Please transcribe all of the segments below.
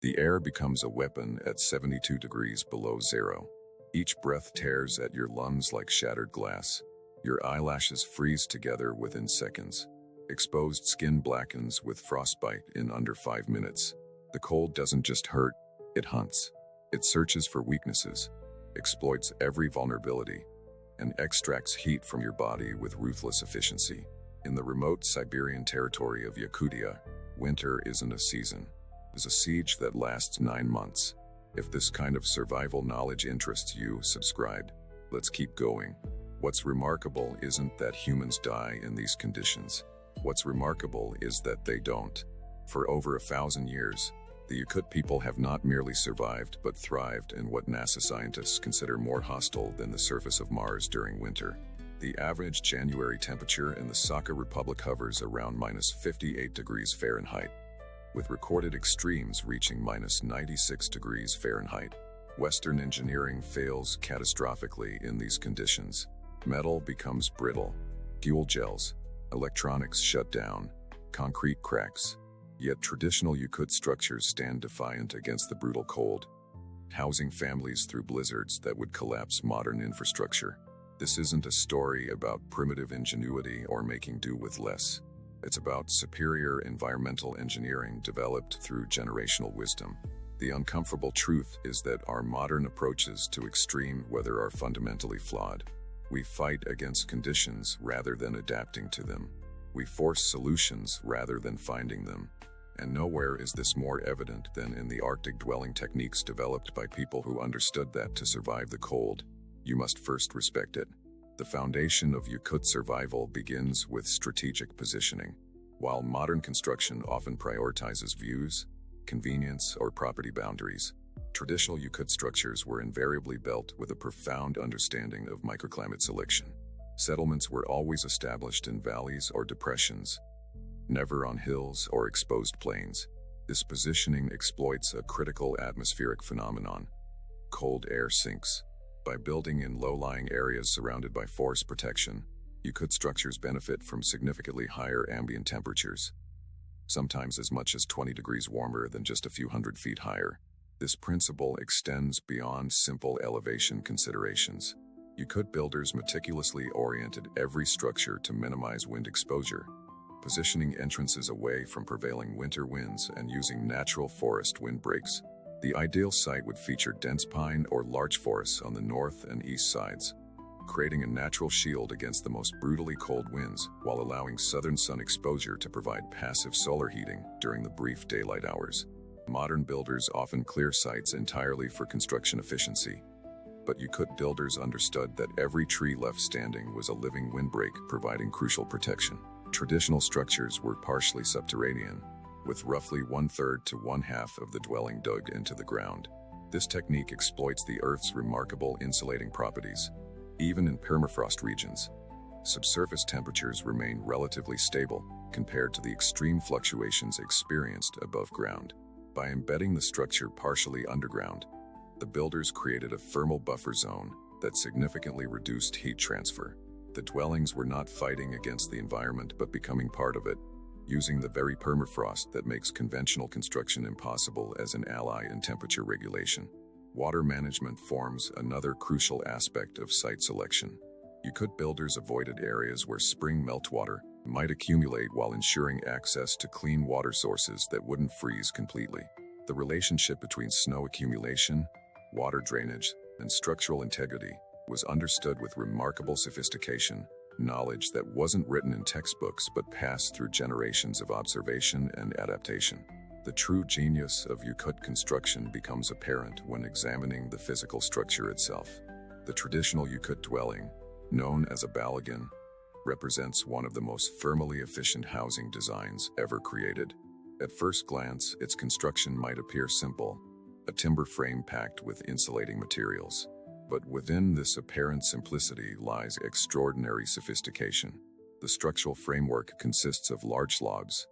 The air becomes a weapon at 72 degrees below zero. Each breath tears at your lungs like shattered glass. Your eyelashes freeze together within seconds. Exposed skin blackens with frostbite in under 5 minutes. The cold doesn't just hurt, it hunts. It searches for weaknesses, exploits every vulnerability, and extracts heat from your body with ruthless efficiency. In the remote Siberian territory of Yakutia, winter isn't a season. It's a siege that lasts 9 months. If this kind of survival knowledge interests you, subscribe. Let's keep going. What's remarkable isn't that humans die in these conditions. What's remarkable is that they don't. For over 1,000 years, the Yakut people have not merely survived but thrived in what NASA scientists consider more hostile than the surface of Mars during winter. The average January temperature in the Sakha Republic hovers around -58 degrees Fahrenheit, with recorded extremes reaching -96 degrees Fahrenheit. Western engineering fails catastrophically in these conditions. Metal becomes brittle, fuel gels, electronics shut down, concrete cracks. Yet traditional Yakut structures stand defiant against the brutal cold, housing families through blizzards that would collapse modern infrastructure. This isn't a story about primitive ingenuity or making do with less. It's about superior environmental engineering developed through generational wisdom. The uncomfortable truth is that our modern approaches to extreme weather are fundamentally flawed. We fight against conditions rather than adapting to them. We force solutions rather than finding them. And nowhere is this more evident than in the Arctic dwelling techniques developed by people who understood that to survive the cold, you must first respect it. The foundation of Yakut survival begins with strategic positioning. While modern construction often prioritizes views, convenience, or property boundaries, traditional Yakut structures were invariably built with a profound understanding of microclimate selection. Settlements were always established in valleys or depressions, never on hills or exposed plains. This positioning exploits a critical atmospheric phenomenon: cold air sinks. By building in low-lying areas surrounded by forest protection, Yakut structures benefit from significantly higher ambient temperatures, sometimes as much as 20 degrees warmer than just a few hundred feet higher. This principle extends beyond simple elevation considerations. Yakut builders meticulously oriented every structure to minimize wind exposure, positioning entrances away from prevailing winter winds and using natural forest windbreaks. The ideal site would feature dense pine or larch forests on the north and east sides, creating a natural shield against the most brutally cold winds while allowing southern sun exposure to provide passive solar heating during the brief daylight hours. Modern builders often clear sites entirely for construction efficiency, but Yakut builders understood that every tree left standing was a living windbreak providing crucial protection. Traditional structures were partially subterranean, with roughly 1/3 to 1/2 of the dwelling dug into the ground. This technique exploits the Earth's remarkable insulating properties. Even in permafrost regions, subsurface temperatures remain relatively stable compared to the extreme fluctuations experienced above ground. By embedding the structure partially underground, the builders created a thermal buffer zone that significantly reduced heat transfer. The dwellings were not fighting against the environment but becoming part of it, using the very permafrost that makes conventional construction impossible as an ally in temperature regulation. Water management forms another crucial aspect of site selection. Yakut builders avoided areas where spring meltwater might accumulate while ensuring access to clean water sources that wouldn't freeze completely. The relationship between snow accumulation, water drainage, and structural integrity was understood with remarkable sophistication, knowledge that wasn't written in textbooks but passed through generations of observation and adaptation. The true genius of Yakut construction becomes apparent when examining the physical structure itself. The traditional Yakut dwelling, known as a balagan, represents one of the most thermally efficient housing designs ever created. At first glance, its construction might appear simple, a timber frame packed with insulating materials. But within this apparent simplicity lies extraordinary sophistication. The structural framework consists of larch logs,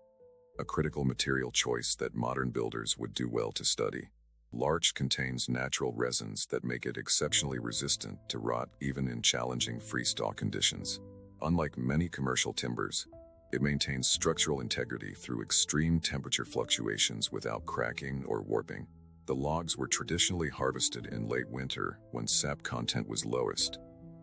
a critical material choice that modern builders would do well to study. Larch contains natural resins that make it exceptionally resistant to rot even in challenging freeze-thaw conditions. Unlike many commercial timbers, It maintains structural integrity through extreme temperature fluctuations without cracking or warping. The logs were traditionally harvested in late winter when sap content was lowest,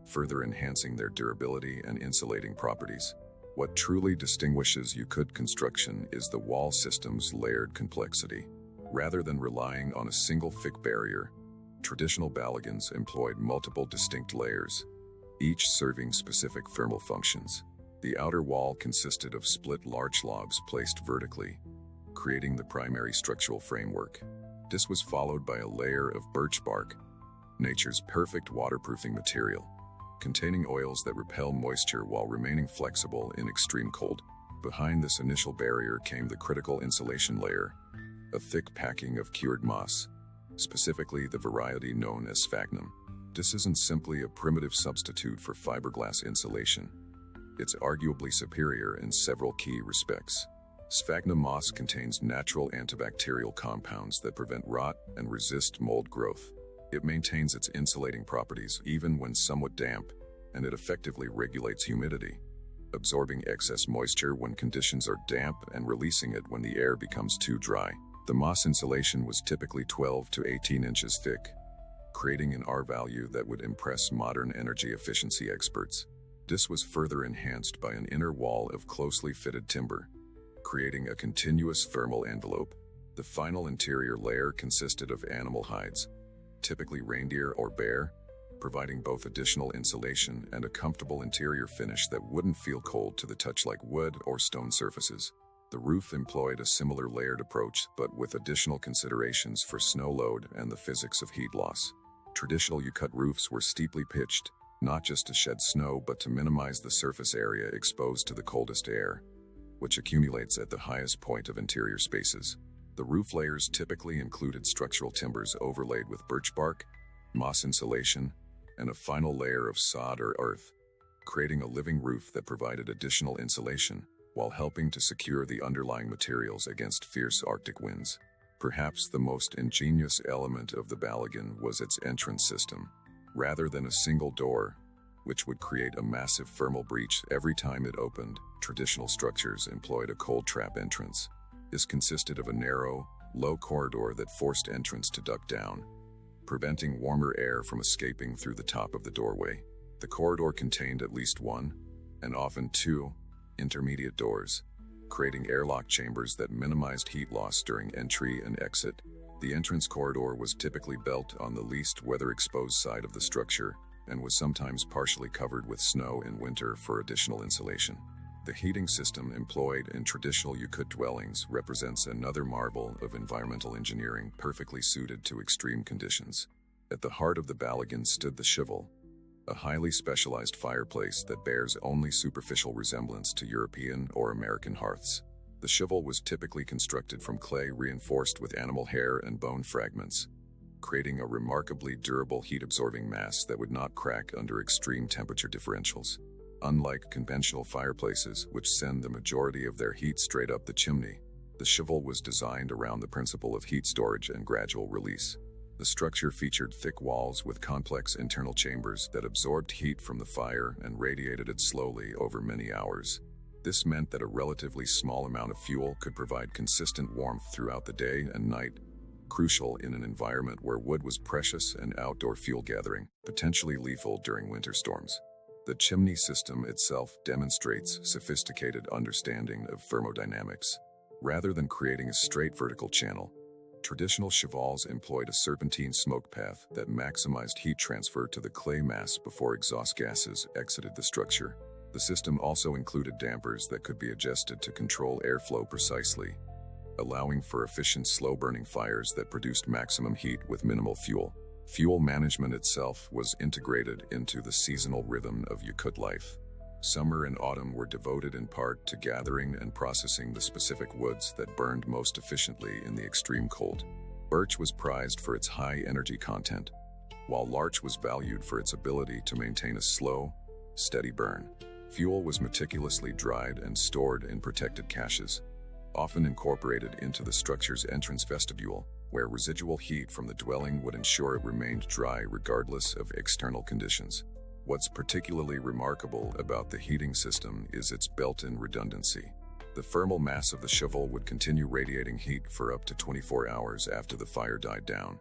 further enhancing their durability and insulating properties. What truly distinguishes Yakut construction is the wall system's layered complexity. Rather than relying on a single thick barrier, traditional balagans employed multiple distinct layers, each serving specific thermal functions. The outer wall consisted of split larch logs placed vertically, creating the primary structural framework. This was followed by a layer of birch bark, nature's perfect waterproofing material, containing oils that repel moisture while remaining flexible in extreme cold. Behind this initial barrier came the critical insulation layer, a thick packing of cured moss, specifically the variety known as sphagnum. This isn't simply a primitive substitute for fiberglass insulation. It's arguably superior in several key respects. Sphagnum moss contains natural antibacterial compounds that prevent rot and resist mold growth. It maintains its insulating properties even when somewhat damp, and it effectively regulates humidity, absorbing excess moisture when conditions are damp and releasing it when the air becomes too dry. The moss insulation was typically 12 to 18 inches thick, creating an R value that would impress modern energy efficiency experts. This was further enhanced by an inner wall of closely fitted timber, creating a continuous thermal envelope. The final interior layer consisted of animal hides, typically reindeer or bear, providing both additional insulation and a comfortable interior finish that wouldn't feel cold to the touch like wood or stone surfaces. The roof employed a similar layered approach, but with additional considerations for snow load and the physics of heat loss. Traditional Yakut roofs were steeply pitched, not just to shed snow but to minimize the surface area exposed to the coldest air, which accumulates at the highest point of interior spaces. The roof layers typically included structural timbers overlaid with birch bark, moss insulation, and a final layer of sod or earth, creating a living roof that provided additional insulation while helping to secure the underlying materials against fierce Arctic winds. Perhaps the most ingenious element of the balagan was its entrance system. Rather than a single door, which would create a massive thermal breach every time it opened, traditional structures employed a cold trap entrance. This consisted of a narrow, low corridor that forced entrants to duck down, preventing warmer air from escaping through the top of the doorway. The corridor contained at least one, and often two, intermediate doors, creating airlock chambers that minimized heat loss during entry and exit. The entrance corridor was typically built on the least weather-exposed side of the structure and was sometimes partially covered with snow in winter for additional insulation. The heating system employed in traditional Yakut dwellings represents another marvel of environmental engineering perfectly suited to extreme conditions. At the heart of the balagan stood the shivel, a highly specialized fireplace that bears only superficial resemblance to European or American hearths. The shivel was typically constructed from clay reinforced with animal hair and bone fragments, creating a remarkably durable heat-absorbing mass that would not crack under extreme temperature differentials. Unlike conventional fireplaces, which send the majority of their heat straight up the chimney, the shivel was designed around the principle of heat storage and gradual release. The structure featured thick walls with complex internal chambers that absorbed heat from the fire and radiated it slowly over many hours. This meant that a relatively small amount of fuel could provide consistent warmth throughout the day and night, crucial in an environment where wood was precious and outdoor fuel gathering, potentially lethal during winter storms. The chimney system itself demonstrates sophisticated understanding of thermodynamics. Rather than creating a straight vertical channel, traditional chevals employed a serpentine smoke path that maximized heat transfer to the clay mass before exhaust gases exited the structure. The system also included dampers that could be adjusted to control airflow precisely, allowing for efficient slow-burning fires that produced maximum heat with minimal fuel. Fuel management itself was integrated into the seasonal rhythm of Yakut life. Summer and autumn were devoted in part to gathering and processing the specific woods that burned most efficiently in the extreme cold. Birch was prized for its high energy content, while larch was valued for its ability to maintain a slow, steady burn. Fuel was meticulously dried and stored in protected caches, often incorporated into the structure's entrance vestibule, where residual heat from the dwelling would ensure it remained dry regardless of external conditions. What's particularly remarkable about the heating system is its built-in redundancy. The thermal mass of the shovel would continue radiating heat for up to 24 hours after the fire died down,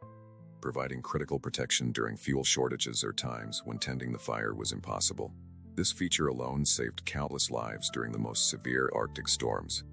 providing critical protection during fuel shortages or times when tending the fire was impossible. This feature alone saved countless lives during the most severe Arctic storms,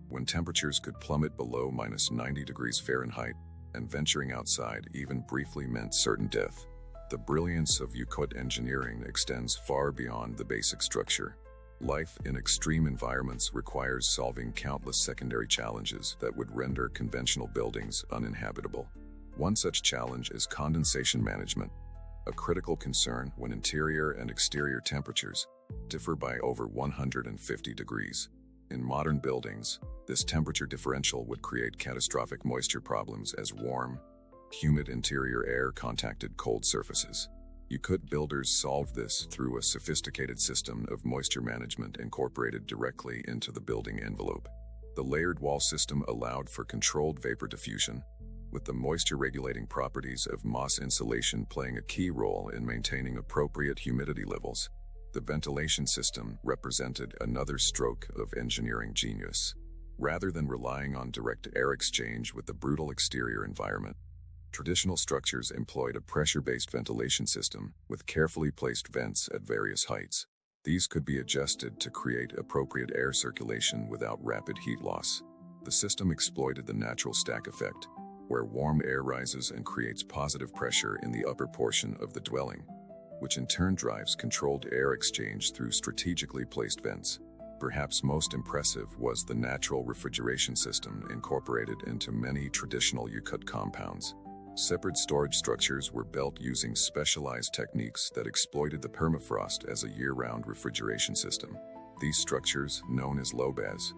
when temperatures could plummet below -90 degrees Fahrenheit, and venturing outside even briefly meant certain death. The brilliance of Yakut engineering extends far beyond the basic structure. Life in extreme environments requires solving countless secondary challenges that would render conventional buildings uninhabitable. One such challenge is condensation management, a critical concern when interior and exterior temperatures differ by over 150 degrees. In modern buildings, this temperature differential would create catastrophic moisture problems as warm, humid interior air contacted cold surfaces. Yakut builders solved this through a sophisticated system of moisture management incorporated directly into the building envelope. The layered wall system allowed for controlled vapor diffusion, with the moisture-regulating properties of moss insulation playing a key role in maintaining appropriate humidity levels. The ventilation system represented another stroke of engineering genius. Rather than relying on direct air exchange with the brutal exterior environment, traditional structures employed a pressure-based ventilation system with carefully placed vents at various heights. These could be adjusted to create appropriate air circulation without rapid heat loss. The system exploited the natural stack effect, where warm air rises and creates positive pressure in the upper portion of the dwelling, which in turn drives controlled air exchange through strategically placed vents. Perhaps most impressive was the natural refrigeration system incorporated into many traditional Yakut compounds. Separate storage structures were built using specialized techniques that exploited the permafrost as a year-round refrigeration system. These structures, known as lobas,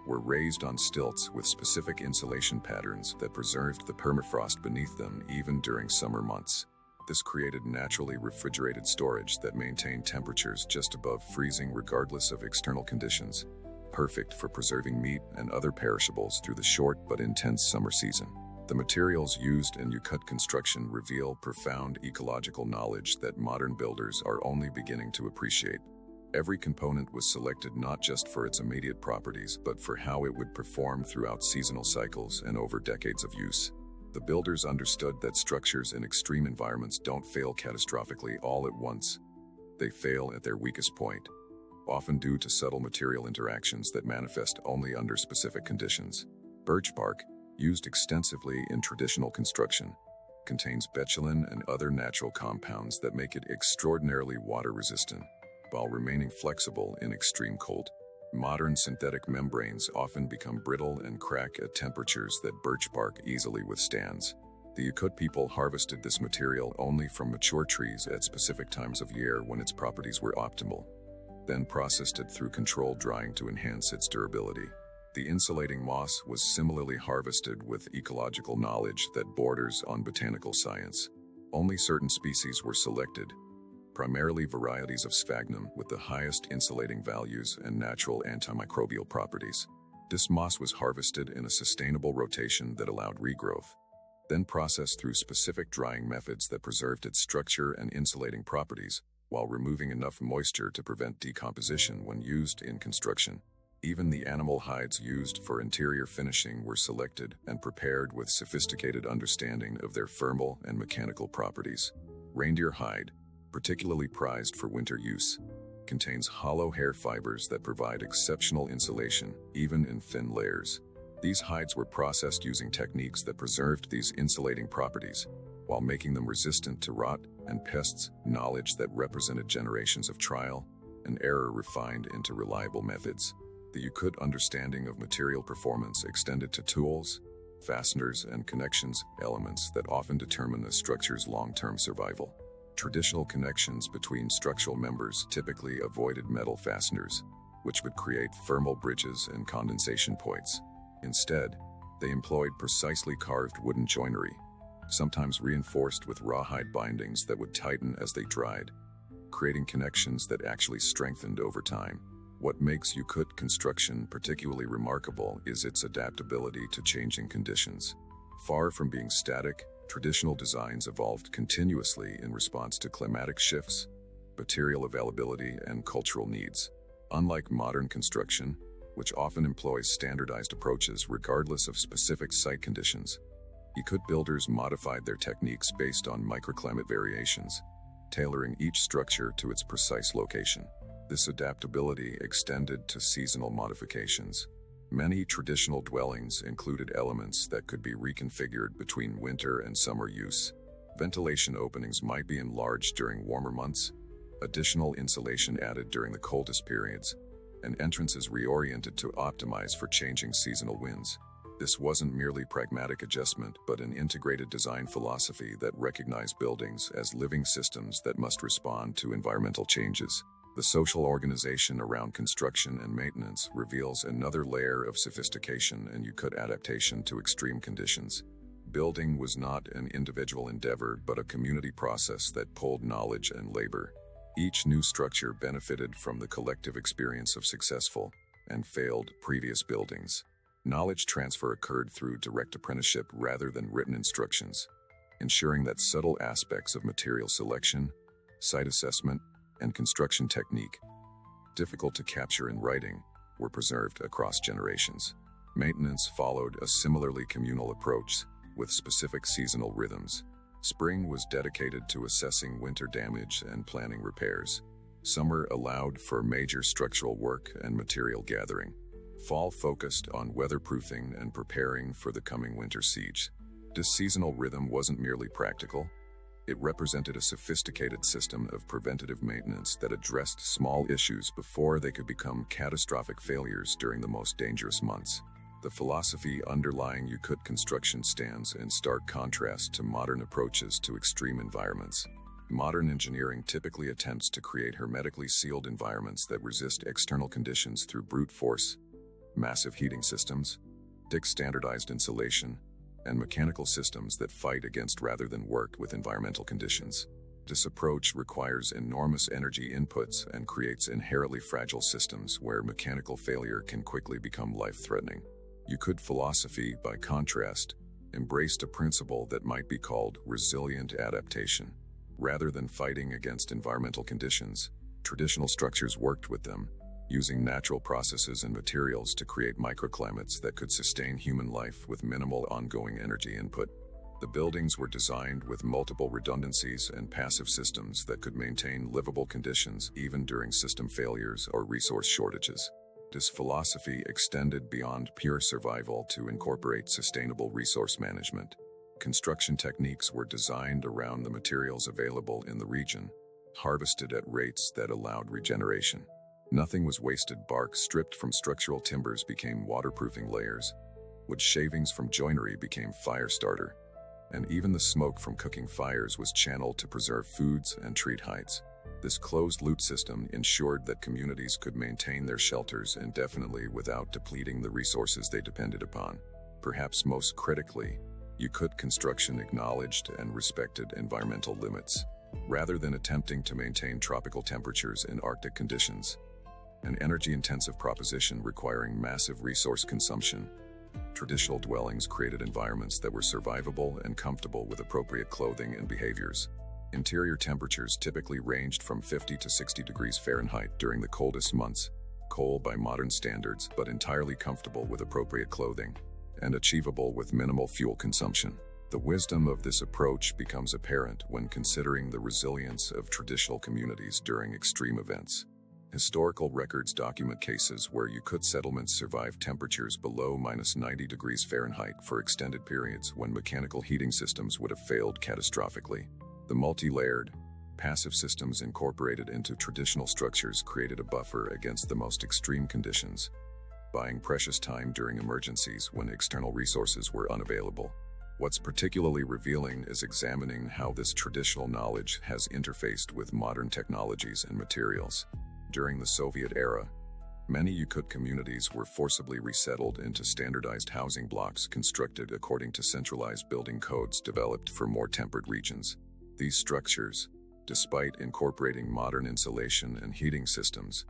were raised on stilts with specific insulation patterns that preserved the permafrost beneath them even during summer months. This created naturally refrigerated storage that maintained temperatures just above freezing regardless of external conditions, perfect for preserving meat and other perishables through the short but intense summer season. The materials used in Yakut construction reveal profound ecological knowledge that modern builders are only beginning to appreciate. Every component was selected not just for its immediate properties, but for how it would perform throughout seasonal cycles and over decades of use. The builders understood that structures in extreme environments don't fail catastrophically all at once. They fail at their weakest point, often due to subtle material interactions that manifest only under specific conditions. Birch bark, used extensively in traditional construction, contains betulin and other natural compounds that make it extraordinarily water-resistant, while remaining flexible in extreme cold. Modern synthetic membranes often become brittle and crack at temperatures that birch bark easily withstands. The Yakut people harvested this material only from mature trees at specific times of year when its properties were optimal, then processed it through controlled drying to enhance its durability. The insulating moss was similarly harvested with ecological knowledge that borders on botanical science. Only certain species were selected, primarily varieties of sphagnum with the highest insulating values and natural antimicrobial properties. This moss was harvested in a sustainable rotation that allowed regrowth, then processed through specific drying methods that preserved its structure and insulating properties, while removing enough moisture to prevent decomposition when used in construction. Even the animal hides used for interior finishing were selected and prepared with sophisticated understanding of their thermal and mechanical properties. Reindeer hide, particularly prized for winter use, contains hollow hair fibers that provide exceptional insulation, even in thin layers. These hides were processed using techniques that preserved these insulating properties, while making them resistant to rot and pests, knowledge that represented generations of trial and error refined into reliable methods. The Yakut understanding of material performance extended to tools, fasteners, and connections, elements that often determine a structure's long-term survival. Traditional connections between structural members typically avoided metal fasteners, which would create thermal bridges and condensation points. Instead, they employed precisely carved wooden joinery, sometimes reinforced with rawhide bindings that would tighten as they dried, creating connections that actually strengthened over time. What makes Yakut construction particularly remarkable is its adaptability to changing conditions. Far from being static, traditional designs evolved continuously in response to climatic shifts, material availability, and cultural needs. Unlike modern construction, which often employs standardized approaches regardless of specific site conditions, Yakut builders modified their techniques based on microclimate variations, tailoring each structure to its precise location. This adaptability extended to seasonal modifications. Many traditional dwellings included elements that could be reconfigured between winter and summer use. Ventilation openings might be enlarged during warmer months, additional insulation added during the coldest periods, and entrances reoriented to optimize for changing seasonal winds. This wasn't merely pragmatic adjustment, but an integrated design philosophy that recognized buildings as living systems that must respond to environmental changes. The social organization around construction and maintenance reveals another layer of sophistication and Yakut adaptation to extreme conditions. Building was not an individual endeavor, but a community process that pulled knowledge and labor. Each new structure benefited from the collective experience of successful and failed previous buildings. Knowledge transfer occurred through direct apprenticeship rather than written instructions, ensuring that subtle aspects of material selection, site assessment, and construction technique, difficult to capture in writing, were preserved across generations. Maintenance followed a similarly communal approach with specific seasonal rhythms. Spring was dedicated to assessing winter damage and planning repairs. Summer allowed for major structural work and material gathering. Fall focused on weatherproofing and preparing for the coming winter siege. This seasonal rhythm wasn't merely practical. It represented a sophisticated system of preventative maintenance that addressed small issues before they could become catastrophic failures during the most dangerous months. The philosophy underlying Yakut construction stands in stark contrast to modern approaches to extreme environments. Modern engineering typically attempts to create hermetically sealed environments that resist external conditions through brute force, massive heating systems, standardized insulation, and mechanical systems that fight against rather than work with environmental conditions. This approach requires enormous energy inputs and creates inherently fragile systems where mechanical failure can quickly become life-threatening. Yakut philosophy, by contrast, embraced a principle that might be called resilient adaptation. Rather than fighting against environmental conditions, traditional structures worked with them, using natural processes and materials to create microclimates that could sustain human life with minimal ongoing energy input. The buildings were designed with multiple redundancies and passive systems that could maintain livable conditions even during system failures or resource shortages. This philosophy extended beyond pure survival to incorporate sustainable resource management. Construction techniques were designed around the materials available in the region, harvested at rates that allowed regeneration. Nothing was wasted. Bark stripped from structural timbers became waterproofing layers, wood shavings from joinery became fire starter, and even the smoke from cooking fires was channeled to preserve foods and treat heights. This closed-loop system ensured that communities could maintain their shelters indefinitely without depleting the resources they depended upon. Perhaps most critically, Yakut construction acknowledged and respected environmental limits. Rather than attempting to maintain tropical temperatures in Arctic conditions, an energy-intensive proposition requiring massive resource consumption, traditional dwellings created environments that were survivable and comfortable with appropriate clothing and behaviors. Interior temperatures typically ranged from 50 to 60 degrees Fahrenheit during the coldest months, cold by modern standards but entirely comfortable with appropriate clothing, and achievable with minimal fuel consumption. The wisdom of this approach becomes apparent when considering the resilience of traditional communities during extreme events. Historical records document cases where Yakut settlements survived temperatures below -90 degrees Fahrenheit for extended periods when mechanical heating systems would have failed catastrophically. The multi-layered, passive systems incorporated into traditional structures created a buffer against the most extreme conditions, buying precious time during emergencies when external resources were unavailable. What's particularly revealing is examining how this traditional knowledge has interfaced with modern technologies and materials. During the Soviet era, many Yakut communities were forcibly resettled into standardized housing blocks constructed according to centralized building codes developed for more temperate regions. These structures, despite incorporating modern insulation and heating systems,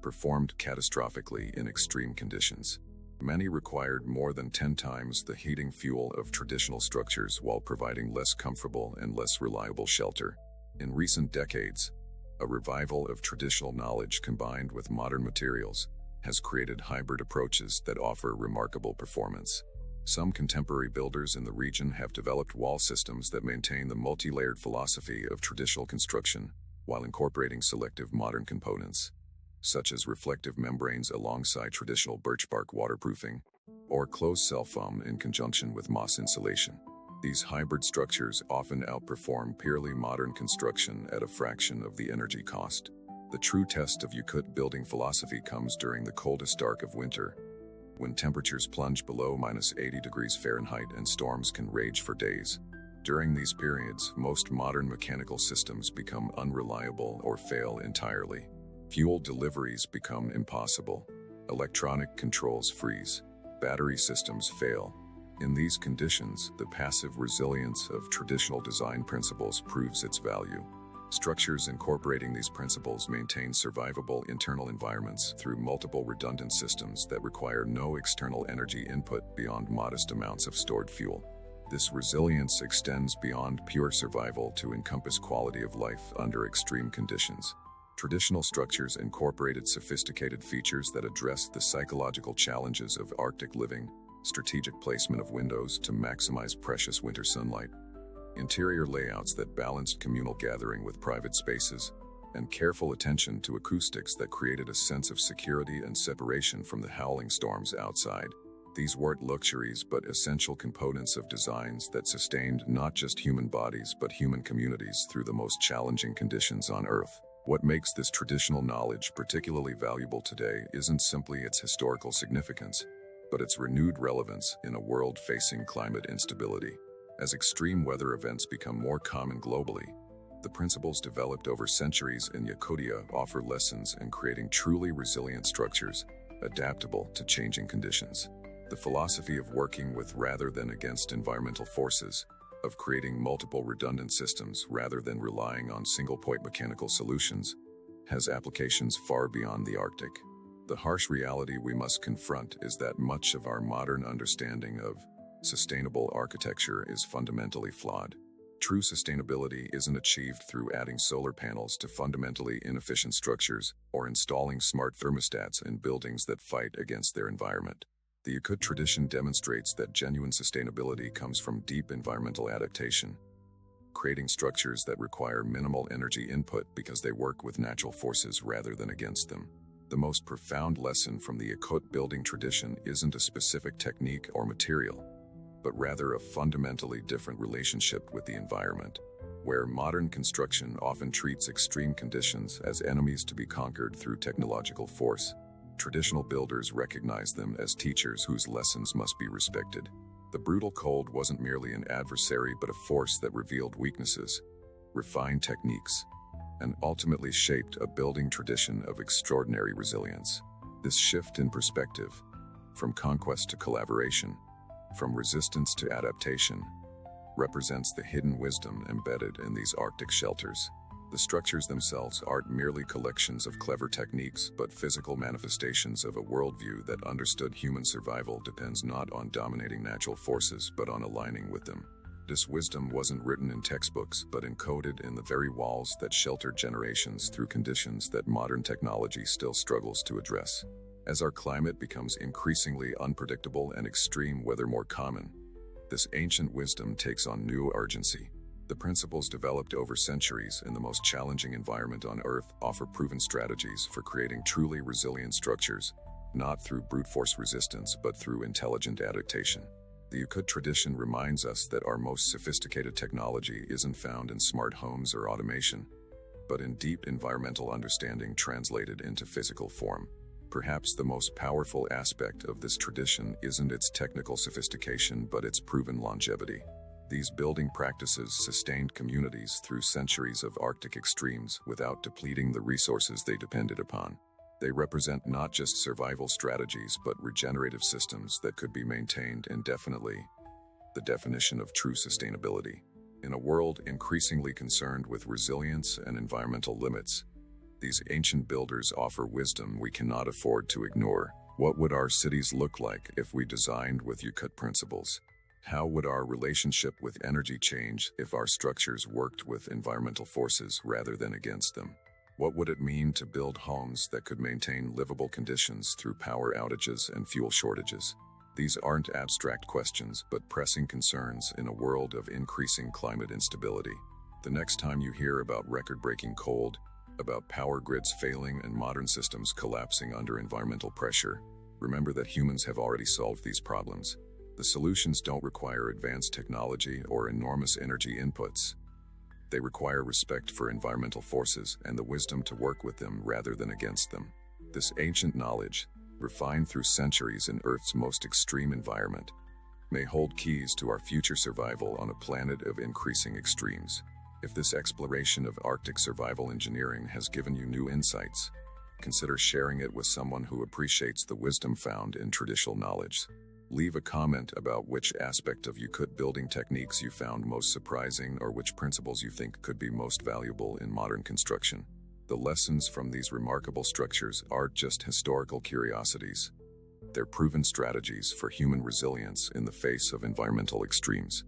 performed catastrophically in extreme conditions. Many required more than 10 times the heating fuel of traditional structures while providing less comfortable and less reliable shelter. In recent decades, A revival of traditional knowledge combined with modern materials has created hybrid approaches that offer remarkable performance. Some contemporary builders in the region have developed wall systems that maintain the multi-layered philosophy of traditional construction while incorporating selective modern components, such as reflective membranes alongside traditional birch bark waterproofing, or closed-cell foam in conjunction with moss insulation. These hybrid structures often outperform purely modern construction at a fraction of the energy cost. The true test of Yakut building philosophy comes during the coldest dark of winter, when temperatures plunge below -80 degrees Fahrenheit and storms can rage for days. During these periods, most modern mechanical systems become unreliable or fail entirely. Fuel deliveries become impossible. Electronic controls freeze. Battery systems fail. In these conditions, the passive resilience of traditional design principles proves its value. Structures incorporating these principles maintain survivable internal environments through multiple redundant systems that require no external energy input beyond modest amounts of stored fuel. This resilience extends beyond pure survival to encompass quality of life under extreme conditions. Traditional structures incorporated sophisticated features that address the psychological challenges of Arctic living, strategic placement of windows to maximize precious winter sunlight, interior layouts that balanced communal gathering with private spaces, and careful attention to acoustics that created a sense of security and separation from the howling storms outside. These weren't luxuries but essential components of designs that sustained not just human bodies but human communities through the most challenging conditions on Earth. What makes this traditional knowledge particularly valuable today isn't simply its historical significance, but its renewed relevance in a world facing climate instability. As extreme weather events become more common globally, the principles developed over centuries in Yakutia offer lessons in creating truly resilient structures, adaptable to changing conditions. The philosophy of working with rather than against environmental forces, of creating multiple redundant systems rather than relying on single-point mechanical solutions, has applications far beyond the Arctic. The harsh reality we must confront is that much of our modern understanding of sustainable architecture is fundamentally flawed. True sustainability isn't achieved through adding solar panels to fundamentally inefficient structures or installing smart thermostats in buildings that fight against their environment. The Yakut tradition demonstrates that genuine sustainability comes from deep environmental adaptation, creating structures that require minimal energy input because they work with natural forces rather than against them. The most profound lesson from the Yakut building tradition isn't a specific technique or material, but rather a fundamentally different relationship with the environment. Where modern construction often treats extreme conditions as enemies to be conquered through technological force, traditional builders recognize them as teachers whose lessons must be respected. The brutal cold wasn't merely an adversary but a force that revealed weaknesses, refined techniques, and ultimately shaped a building tradition of extraordinary resilience. This shift in perspective, from conquest to collaboration, from resistance to adaptation, represents the hidden wisdom embedded in these Arctic shelters. The structures themselves aren't merely collections of clever techniques, but physical manifestations of a worldview that understood human survival depends not on dominating natural forces, but on aligning with them. This wisdom wasn't written in textbooks, but encoded in the very walls that sheltered generations through conditions that modern technology still struggles to address. As our climate becomes increasingly unpredictable and extreme weather more common, this ancient wisdom takes on new urgency. The principles developed over centuries in the most challenging environment on Earth offer proven strategies for creating truly resilient structures, not through brute force resistance but through intelligent adaptation. The Yakut tradition reminds us that our most sophisticated technology isn't found in smart homes or automation, but in deep environmental understanding translated into physical form. Perhaps the most powerful aspect of this tradition isn't its technical sophistication but its proven longevity. These building practices sustained communities through centuries of Arctic extremes without depleting the resources they depended upon. They represent not just survival strategies but regenerative systems that could be maintained indefinitely, the definition of true sustainability. In a world increasingly concerned with resilience and environmental limits, these ancient builders offer wisdom we cannot afford to ignore. What would our cities look like if we designed with Yakut principles? How would our relationship with energy change if our structures worked with environmental forces rather than against them? What would it mean to build homes that could maintain livable conditions through power outages and fuel shortages? These aren't abstract questions, but pressing concerns in a world of increasing climate instability. The next time you hear about record-breaking cold, about power grids failing and modern systems collapsing under environmental pressure, remember that humans have already solved these problems. The solutions don't require advanced technology or enormous energy inputs. They require respect for environmental forces and the wisdom to work with them rather than against them. This ancient knowledge, refined through centuries in Earth's most extreme environment, may hold keys to our future survival on a planet of increasing extremes. If this exploration of Arctic survival engineering has given you new insights, consider sharing it with someone who appreciates the wisdom found in traditional knowledge. Leave a comment about which aspect of Yakut building techniques you found most surprising or which principles you think could be most valuable in modern construction. The lessons from these remarkable structures aren't just historical curiosities. They're proven strategies for human resilience in the face of environmental extremes.